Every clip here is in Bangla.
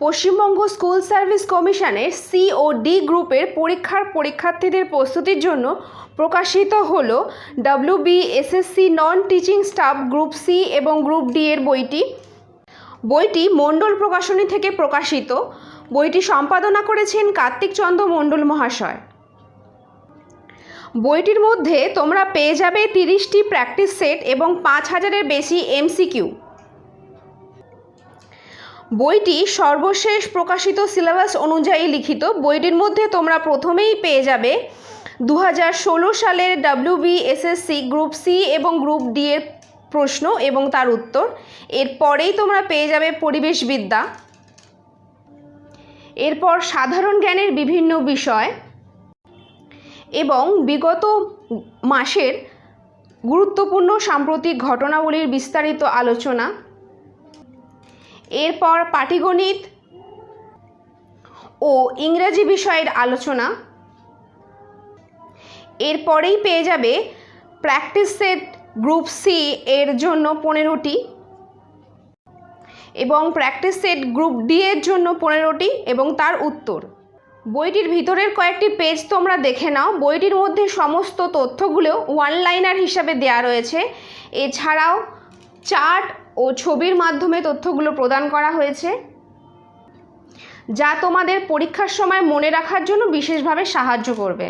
পশ্চিমবঙ্গ স্কুল সার্ভিস কমিশনের সি ও ডি গ্রুপের পরীক্ষার্থীদের প্রস্তুতির জন্য প্রকাশিত হল WBSSC non teaching staff group C এবং গ্রুপ ডি এর বইটি মণ্ডল প্রকাশনী থেকে প্রকাশিত। বইটি সম্পাদনা করেছেন কার্তিক চন্দ্র মণ্ডল মহাশয়। বইটির মধ্যে তোমরা পেয়ে যাবে 30টি প্র্যাকটিস সেট এবং 5000-এর বেশি MCQ। বইটি সর্বশেষ প্রকাশিত সিলেবাস অনুযায়ী লিখিত। বইটির মধ্যে তোমরা প্রথমেই পেয়ে যাবে 2016 সালের WBSSC গ্রুপ সি এবং গ্রুপ ডি এর প্রশ্ন এবং তার উত্তর। এরপরেই তোমরা পেয়ে যাবে পরিবেশবিদ্যা, এরপর সাধারণ জ্ঞানের বিভিন্ন বিষয় এবং বিগত মাসের গুরুত্বপূর্ণ সাম্প্রতিক ঘটনাবলীর বিস্তারিত আলোচনা, এরপর পাটিগণিত ও ইংরেজি বিষয়ের আলোচনা। এরপরেই পেয়ে যাবে প্র্যাকটিস সেট গ্রুপ সি এর জন্য 15টি এবং প্র্যাকটিস সেট গ্রুপ ডি এর জন্য 15টি এবং তার উত্তর। বইটির ভিতরের কয়েকটি পেজ তোমরা দেখে নাও। বইটির মধ্যে সমস্ত তথ্যগুলো ওয়ান লাইনার হিসাবে দেওয়া রয়েছে। এছাড়াও চার্ট ও ছবির মাধ্যমে তথ্যগুলো প্রদান করা হয়েছে, যা তোমাদের পরীক্ষার সময় মনে রাখার জন্য বিশেষভাবে সাহায্য করবে।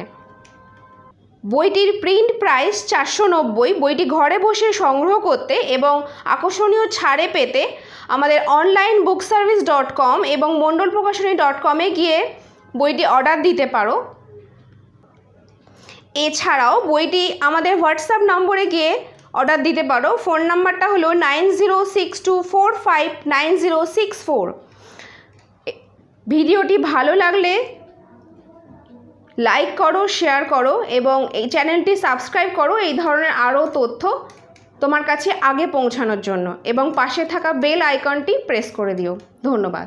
বইটির প্রিন্ট প্রাইস 490। বইটি ঘরে বসে সংগ্রহ করতে এবং আকর্ষণীয় ছাড়ে পেতে আমাদের অনলাইন bookservice.com এবং mondolprokashoni.com-এ গিয়ে বইটি অর্ডার দিতে পারো। এছাড়াও বইটি আমাদের হোয়াটসঅ্যাপ নম্বরে গিয়ে অর্ডার দিতে পারো। ফোন নাম্বারটা হলো 9062459064। ভিডিওটি ভালো লাগলে লাইক করো, শেয়ার করো এবং এই চ্যানেলটি সাবস্ক্রাইব করো এই ধরনের আরও তথ্য তোমার কাছে আগে পৌঁছানোর জন্য, এবং পাশে থাকা বেল আইকনটি প্রেস করে দিও। ধন্যবাদ।